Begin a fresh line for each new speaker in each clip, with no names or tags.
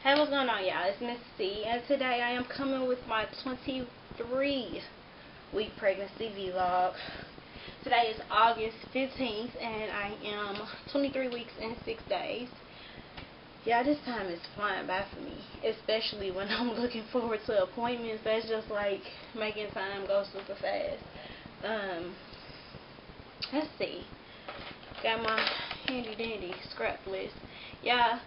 Hey, what's going on, y'all? It's MzCie, and today I am coming with my 23-week pregnancy vlog. Today is August 15th, and I am 23 weeks and 6 days. Yeah, this time is flying by for me, especially when I'm looking forward to appointments. That's just like making time go super fast. Let's see. Got my handy dandy scrap list. Yeah,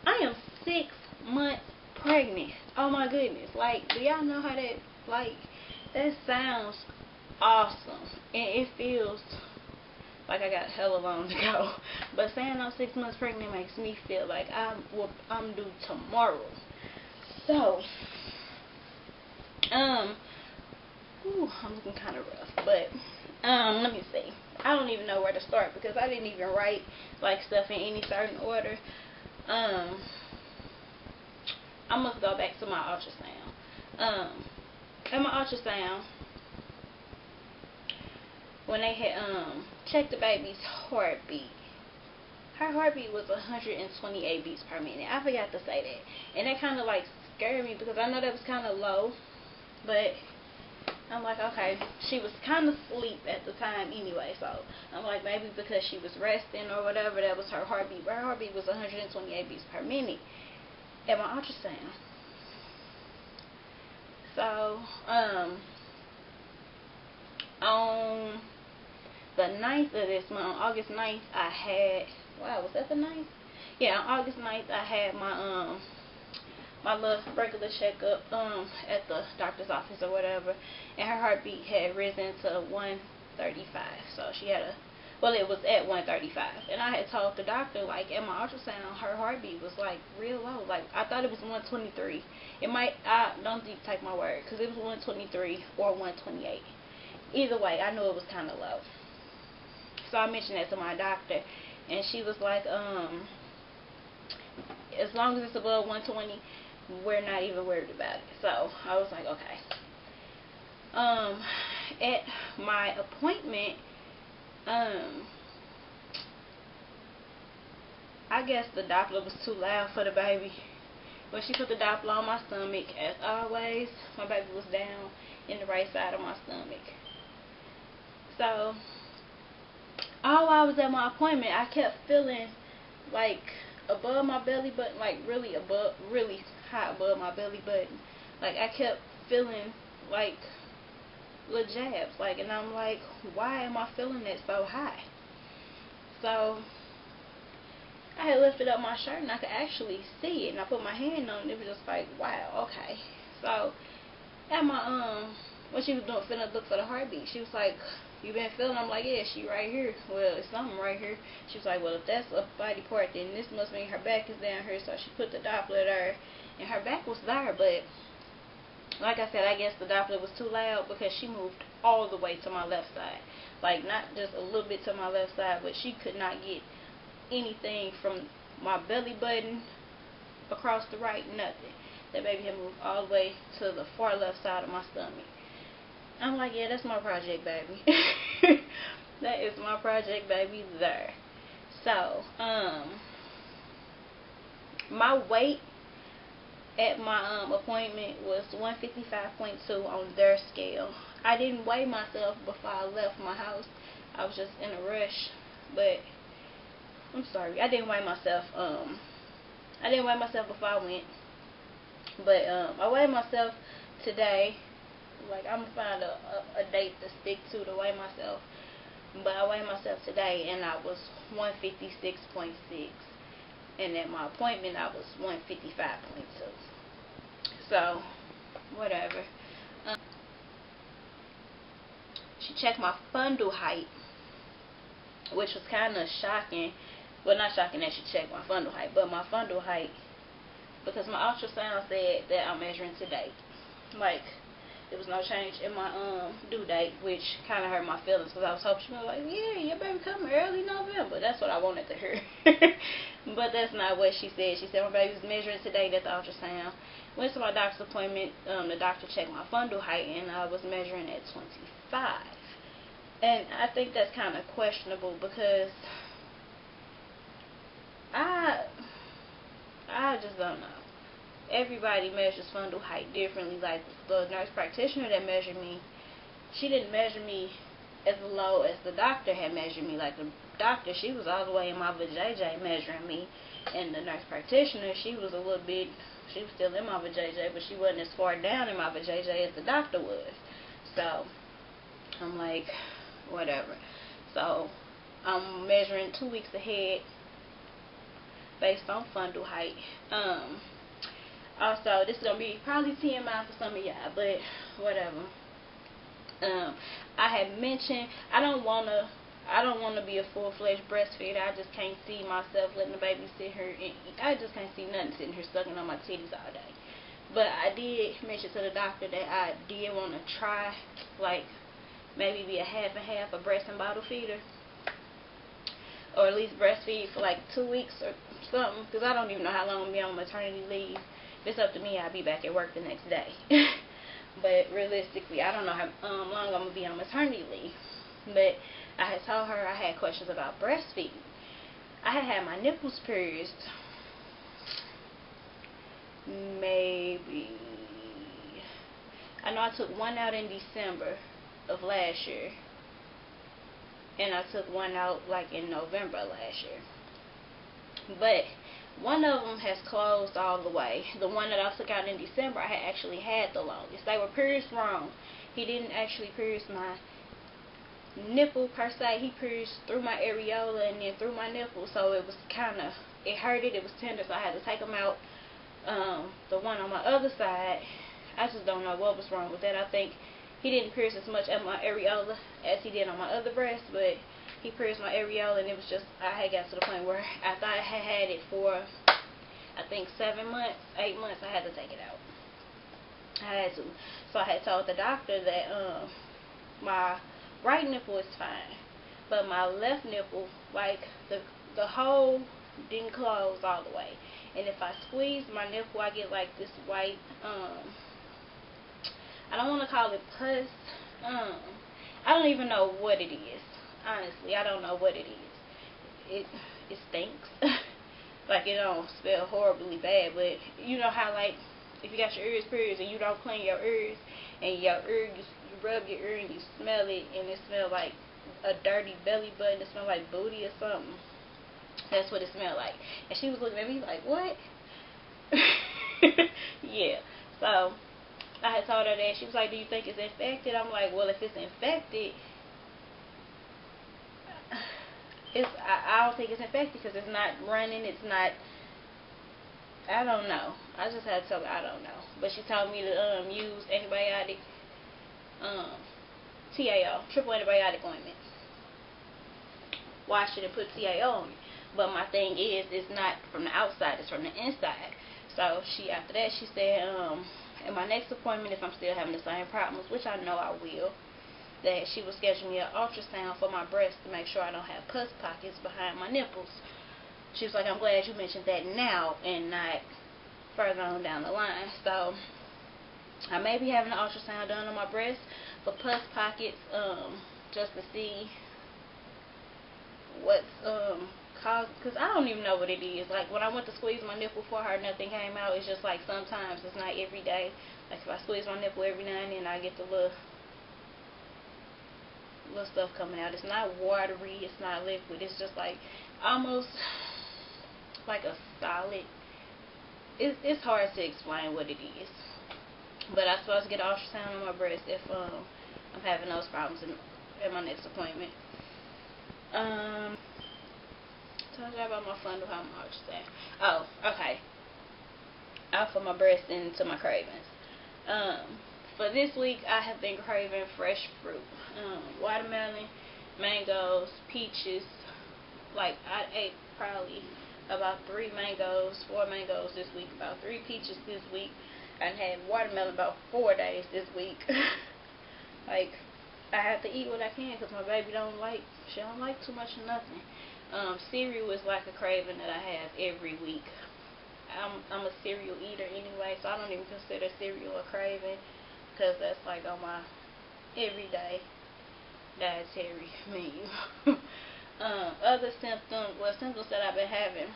I am 6 months pregnant. Oh my goodness. Like, do y'all know how that sounds awesome. And it feels like I got hella long to go. But saying I'm 6 months pregnant makes me feel like I'm due tomorrow. So, I'm looking kind of rough, but let me see. I don't even know where to start because I didn't even write like stuff in any certain order. I must go back to my ultrasound. At my ultrasound, when they had checked the baby's heartbeat, her heartbeat was 128 beats per minute. I forgot to say that, and that kind of like scared me because I know that was kind of low, but I'm like, okay, she was kind of asleep at the time anyway, so I'm like, maybe because she was resting or whatever, that was her heartbeat. But her heartbeat was 128 beats per minute at my ultrasound. So, on the 9th of this month, on August 9th, I had, wow, was that the 9th? Yeah, on August 9th, I had my, my little regular checkup at the doctor's office or whatever, and her heartbeat had risen to 135. So she had it was at 135, and I had told the doctor, like, at my ultrasound, her heartbeat was like real low. Like, I thought it was 123. It might, don't take my word, because it was 123 or 128. Either way, I knew it was kind of low. So I mentioned that to my doctor, and she was like, as long as it's above 120, we're not even worried about it. So I was like, okay. At my appointment, I guess the Doppler was too loud for the baby. When she put the Doppler on my stomach, as always, my baby was down in the right side of my stomach. So, all while I was at my appointment, I kept feeling like above my belly button, like really high above my belly button. Like, I kept feeling like little jabs, like, and I'm like, why am I feeling it so high? So I had lifted up my shirt and I could actually see it, and I put my hand on it. It was just like, wow, okay. So at my when she was finna look for the heartbeat, she was like, you been feeling? I'm like, yeah, she right here. Well, it's something right here. She was like, well, if that's a body part, then this must mean her back is down here. So she put the Doppler there, and her back was there, but like I said, I guess the Doppler was too loud because she moved all the way to my left side. Like, not just a little bit to my left side, but she could not get anything from my belly button across the right, nothing. That baby had moved all the way to the far left side of my stomach. I'm like, yeah, that's my project, baby. That is my project, baby, there. So, my weight at my appointment was 155.2 on their scale. I didn't weigh myself before I left my house. I was just in a rush, but I'm sorry, I didn't weigh myself. I didn't weigh myself before I went, but I weighed myself today. Like, I'm gonna find a date to stick to weigh myself. But I weighed myself today, and I was 156.6. And at my appointment, I was 155.2. So, whatever. She checked my fundal height, which was kind of shocking. Well, not shocking that she checked my fundal height, but my fundal height, because my ultrasound said that I'm measuring today. Like, there was no change in my due date, which kind of hurt my feelings because I was hoping she was like, yeah, your baby coming early November. That's what I wanted to hear. But that's not what she said. She said my baby's measuring today at the ultrasound. Went to my doctor's appointment. The doctor checked my fundal height, and I was measuring at 25. And I think that's kind of questionable because I just don't know. everybody measures fundal height differently. Like the nurse practitioner that measured me, she didn't measure me as low as the doctor had measured me. Like the doctor, she was all the way in my vajayjay measuring me, and the nurse practitioner, she was a little bit, she was still in my vajayjay, but she wasn't as far down in my vajayjay as the doctor was. So I'm like, whatever. So I'm measuring 2 weeks ahead based on fundal height. Also, this is gonna be probably TMI for some of y'all, but whatever. I had mentioned I don't wanna be a full-fledged breastfeeder. I just can't see myself letting the baby sit here and eat. I just can't see nothing sitting here sucking on my titties all day. But I did mention to the doctor that I did want to try, like, maybe be a half and half, a breast and bottle feeder, or at least breastfeed for like 2 weeks or something, because I don't even know how long I'm gonna be on maternity leave. If it's up to me, I'll be back at work the next day. But realistically, I don't know how long I'm gonna be on maternity leave. But I had told her I had questions about breastfeeding. I had my nipples pierced maybe, I know I took one out in December of last year, and I took one out like in November last year. But one of them has closed all the way. The one that I took out in December, I had actually had the longest. They were pierced wrong. He didn't actually pierce my nipple per se. He pierced through my areola and then through my nipple, so it was kind of, it hurted, it was tender, so I had to take them out. The one on my other side, I just don't know what was wrong with that. I think he didn't pierce as much at my areola as he did on my other breast, but he pierced my areola, and it was just, I had got to the point where I thought I had had it for, I think 7 months, 8 months, I had to take it out. I had to. So I had told the doctor that my right nipple is fine, but my left nipple, like the hole didn't close all the way, and if I squeeze my nipple, I get like this white, I don't want to call it pus, I don't even know what it is. Honestly, I don't know what it is. It stinks. Like, it don't smell horribly bad, but you know how, like, if you got your ears pierced and you don't clean your ears, and your ear, you rub your ear and you smell it, and it smells like a dirty belly button, it smells like booty or something. That's what it smelled like. And she was looking at me like, what? Yeah. So I had told her that. She was like, do you think it's infected? I'm like, well, if it's infected, I don't think it's infected because it's not running, it's not, I don't know. I just had to tell her I don't know. But she told me to use antibiotic, TAO, triple antibiotic ointment. Wash it and put TAO on it. But my thing is, it's not from the outside, it's from the inside. So after that, she said, at my next appointment, if I'm still having the same problems, which I know I will, that she would schedule me an ultrasound for my breast to make sure I don't have pus pockets behind my nipples. She was like, I'm glad you mentioned that now and not further on down the line. So I may be having an ultrasound done on my breast for pus pockets, just to see what's caused, because I don't even know what it is. Like, when I went to squeeze my nipple for her, nothing came out. It's just like sometimes, it's not every day. Like, if I squeeze my nipple every now and then, I get the little stuff coming out. It's not watery, it's not liquid, it's just like almost like a solid, it's hard to explain what it is. But I'm supposed to get an ultrasound on my breast if I'm having those problems at my next appointment. Told you about my fundal, how my ultrasound. Oh, okay. Out for my breast and to my cravings. For this week, I have been craving fresh fruit. Watermelon, mangoes, peaches. Like, I ate probably about 3 mangoes, 4 mangoes this week, about 3 peaches this week, and had watermelon about 4 days this week. Like, I have to eat what I can because my baby she don't like too much of nothing. Cereal is like a craving that I have every week. I'm a cereal eater anyway, so I don't even consider cereal a craving, because that's like on my everyday dietary menu. Other symptoms that I've been having,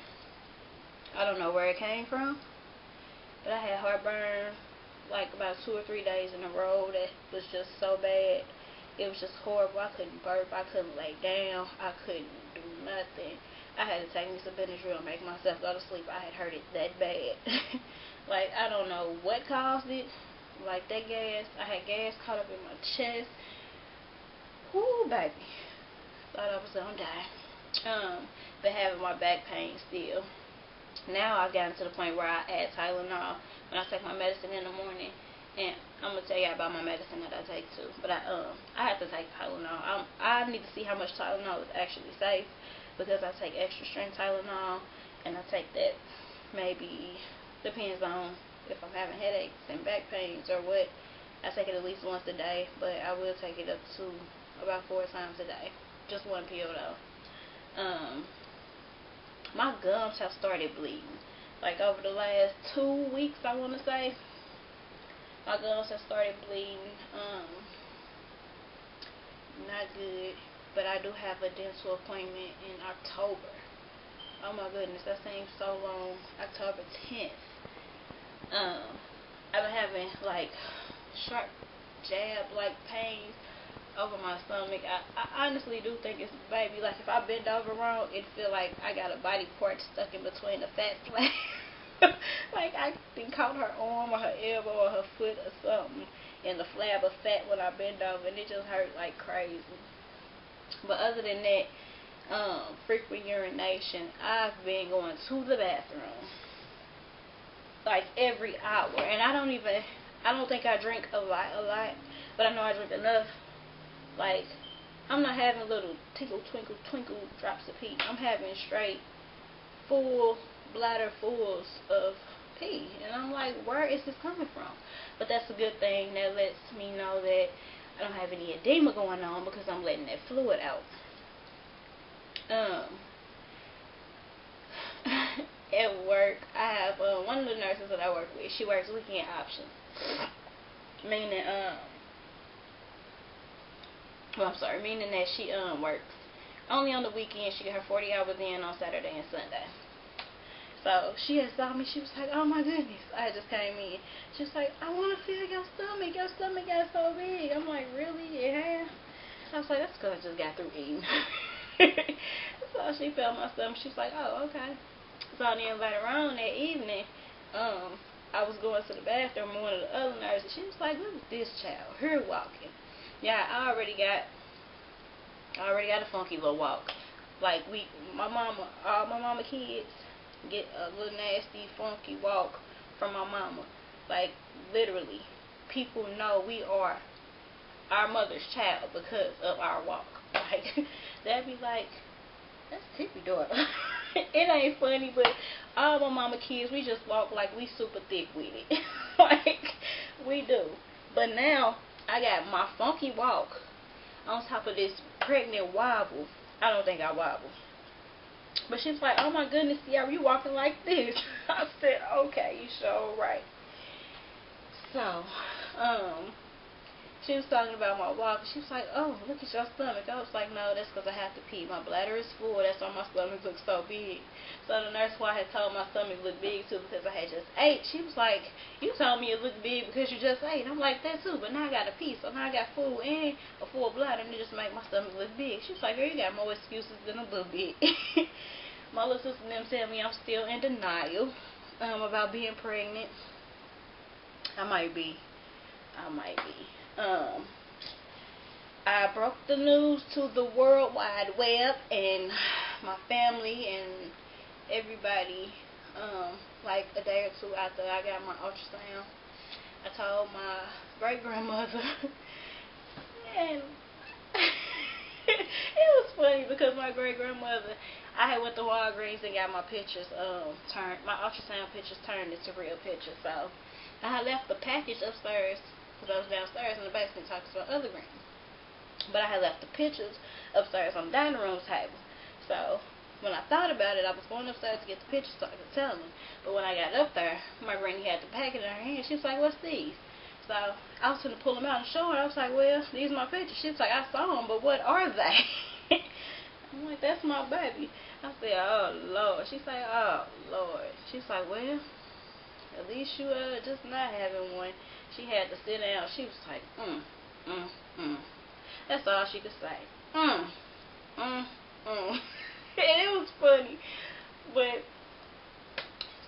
I don't know where it came from, But I had heartburn like about 2 or 3 days in a row that was just so bad. It was just horrible. I couldn't burp. I couldn't lay down. I couldn't do nothing. I had to take me some Benadryl and make myself go to sleep. I had hurt it that bad. Like, I don't know what caused it. Like, that gas. I had gas caught up in my chest. Whoo, baby. Thought I was gonna die. But having my back pain still. Now I've gotten to the point where I add Tylenol when I take my medicine in the morning. And I'm going to tell you about my medicine that I take too. But I have to take Tylenol. I need to see how much Tylenol is actually safe, because I take extra strength Tylenol, and I take that maybe, depends on if I'm having headaches and back pains or what. I take it at least once a day, but I will take it up to about 4 times a day. Just one pill though. My gums have started bleeding. Like over the last 2 weeks, I want to say. My gums have started bleeding. Not good. But I do have a dental appointment in October. Oh my goodness, that seems so long. October 10th. I've been having like sharp jab like pains over my stomach. I honestly do think it's baby. Like if I bend over wrong, it feel like I got a body part stuck in between the fat slab. Like I think caught her arm or her elbow or her foot or something in the flab of fat when I bend over, and it just hurt like crazy. But other than that, frequent urination. I've been going to the bathroom like every hour, and I don't think I drink a lot, but I know I drink enough. Like, I'm not having little tinkle, twinkle, twinkle drops of pee. I'm having straight full bladder fulls of pee. And I'm like, where is this coming from? But that's a good thing. That lets me know that I don't have any edema going on, because I'm letting that fluid out. At work, I have one of the nurses that I work with. She works weekend options. Meaning, meaning that she works only on the weekend. She get her 40 hours in on Saturday and Sunday. So she had saw me. She was like, oh my goodness. I just came in. She was like, I want to feel your stomach. Your stomach got so big. I'm like, really? Yeah. I was like, that's because I just got through eating. So she felt my stomach. She was like, oh, okay. So then later on that evening, I was going to the bathroom, and one of the other nurses, she was like, look at this child, her walking. Yeah, I already got a funky little walk. Like all my mama kids get a little nasty, funky walk from my mama. Like, literally, people know we are our mother's child because of our walk. Like, that'd be like, that's hippie daughter. It ain't funny, but all my mama kids, we just walk like we super thick with it. Like, we do. But now, I got my funky walk on top of this pregnant wobble. I don't think I wobble. But she's like, oh my goodness, Sierra, you walking like this. I said, okay, you sure right. So, she was talking about my walk. She was like, oh, look at your stomach. I was like, no, that's because I have to pee. My bladder is full. That's why my stomach looks so big. So the nurse had told my stomach looked big too because I had just ate. She was like, you told me it looked big because you just ate. I'm like, that too, but now I got to pee. So now I got food and a full bladder, and it just made my stomach look big. She was like, girl, you got more excuses than a little bit. My little sister and them tell me I'm still in denial about being pregnant. I might be. I broke the news to the World Wide Web and my family and everybody like a day or two after I got my ultrasound. I told my great-grandmother, and it was funny because my great-grandmother, I had went to Walgreens and got my pictures my ultrasound pictures turned into real pictures. So I had left the package upstairs because I was downstairs in the basement talking to my other grandma. But I had left the pictures upstairs on the dining room table. So when I thought about it, I was going upstairs to get the pictures so I could tell them. But when I got up there, my granny had the packet in her hand. She was like, what's these? So I was going to pull them out and show her. I was like, well, these are my pictures. She was like, I saw them, but what are they? I'm like, that's my baby. I said, oh, Lord. She's like, oh, Lord. She's like, well, At least you just not having one. She had to sit down. She was like, That's all she could say. And it was funny. But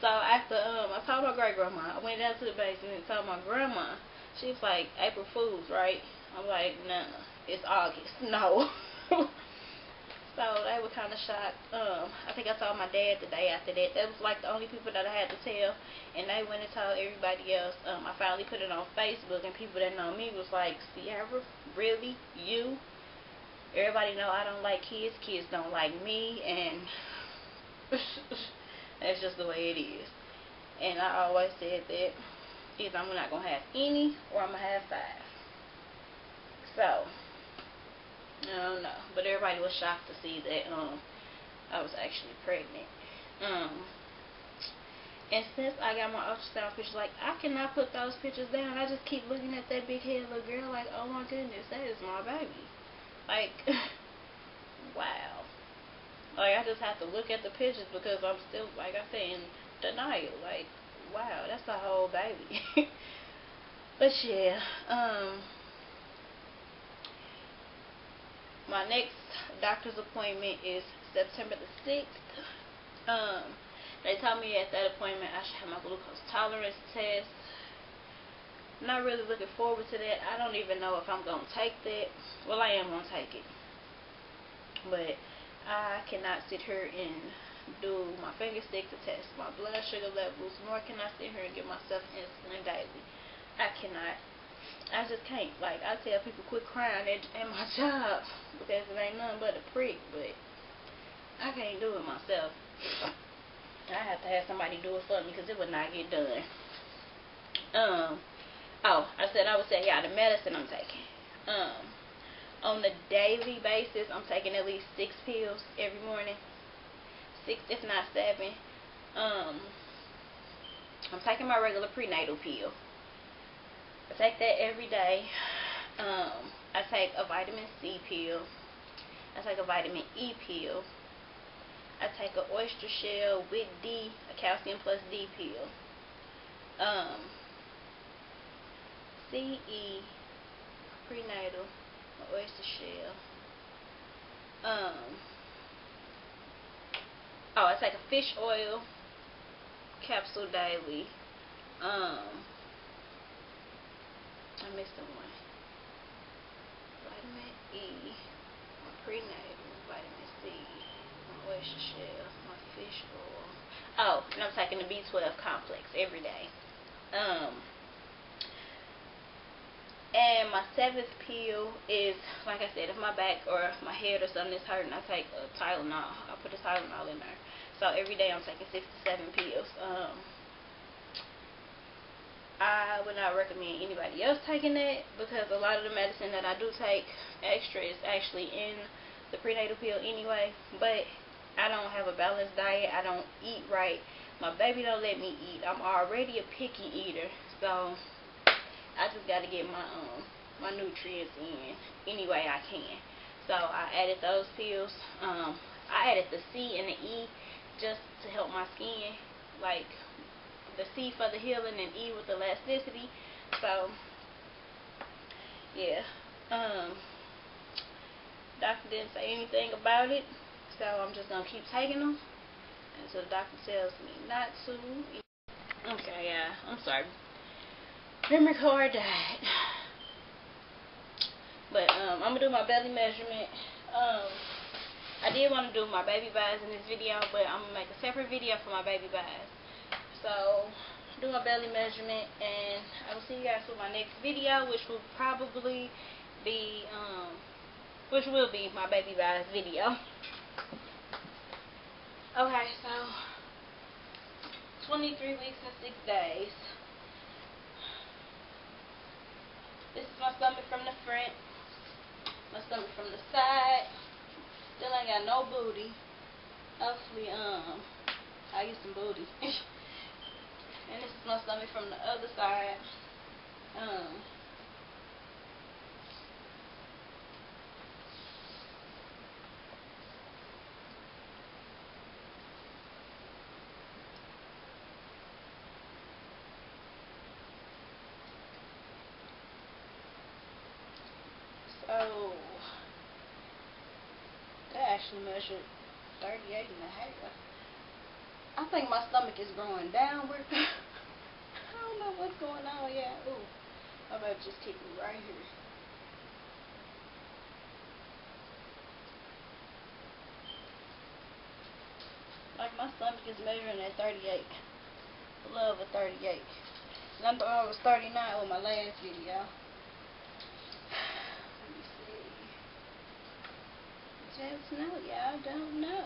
so after I told my great grandma, I went down to the basement and told my grandma. She was like, April Fools, right? I'm like, nah, it's August. No. So they were kind of shocked. I think I told my dad the day after that. That was like the only people that I had to tell, and they went and told everybody else. I finally put it on Facebook, and people that know me was like, Sierra, really? You? Everybody know I don't like kids. Kids don't like me, and that's just the way it is. And I always said that either I'm not going to have any, or I'm going to have 5. So I don't know, but everybody was shocked to see that I was actually pregnant. And since I got my ultrasound pictures, like, I cannot put those pictures down. I just keep looking at that big head little girl like, oh my goodness, that is my baby. Like, wow. Like, I just have to look at the pictures because I'm still, like I said, in denial. Like, wow, that's a whole baby. But yeah, my next doctor's appointment is September the 6th. They told me at that appointment I should have my glucose tolerance test. Not really looking forward to that. I don't even know if I'm going to take that. Well, I am going to take it. But I cannot sit here and do my finger stick to test my blood sugar levels, nor can I sit here and give myself insulin daily. I cannot. I just can't. Like, I tell people quit crying at my job because it ain't nothing but a prick, but I can't do it myself. I have to have somebody do it for me because it would not get done. I said I would say y'all the medicine I'm taking. On a daily basis, I'm taking at least 6 pills every morning. 6, if not 7. I'm taking my regular prenatal pill. I take that every day. I take a vitamin C pill. I take a vitamin E pill. I take an oyster shell with D, a calcium plus D pill. CE, prenatal, an oyster shell. I take a fish oil capsule daily. I missed the one. Vitamin E, my prenatal, vitamin C, my oyster shell, my fish oil. And I'm taking the B12 complex every day. And my 7th pill is, like I said, if my back or my head or something is hurting, I take a Tylenol. I put a Tylenol in there. So every day I'm taking 6 to 7 pills. I would not recommend anybody else taking that because a lot of the medicine that I do take extra is actually in the prenatal pill anyway. But I don't have a balanced diet. I don't eat right. My baby don't let me eat. I'm already a picky eater, so I just got to get my nutrients in any way I can. So I added those pills. I added the C and the E just to help my skin, like the C for the healing and E with the elasticity. So yeah, doctor didn't say anything about it, so I'm just gonna keep taking them until the doctor tells me not to. Okay, yeah, I'm sorry. Memory card died. But I'm gonna do my belly measurement. I did want to do my baby buys in this video, but I'm gonna make a separate video for my baby buys. So do my belly measurement, and I will see you guys with my next video, which will probably be my baby buys video. Okay, so 23 weeks and 6 days. This is my stomach from the front, my stomach from the side. Still ain't got no booty. Hopefully, I get some booty. And this is my stomach from the other side. actually measured 38 and a half. I think my stomach is growing downward. I don't know what's going on. Yeah. Ooh. My baby just kicked me right here. Like my stomach is measuring at 38. A little over 38. And I was 39 on my last video. Let me see. Just know, y'all don't know.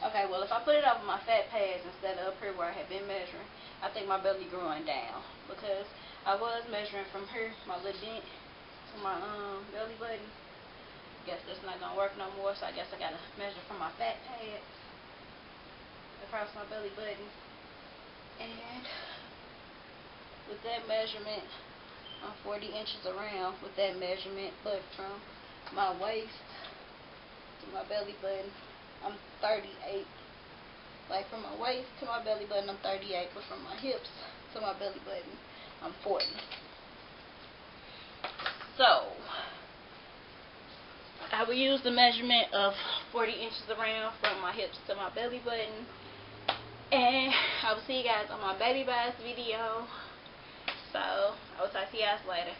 Okay, well if I put it over my fat pads instead of up here where I had been measuring, I think my belly growing down. Because I was measuring from here, my little dent, to my belly button. Guess that's not gonna work no more, so I guess I gotta measure from my fat pads across my belly button. And with that measurement, I'm 40 inches around with that measurement, but from my waist to my belly button, I'm 38. Like from my waist to my belly button, I'm 38, but from my hips to my belly button, I'm 40. So I will use the measurement of 40 inches around from my hips to my belly button. And I will see you guys on my baby bath video. So I will talk to you guys later.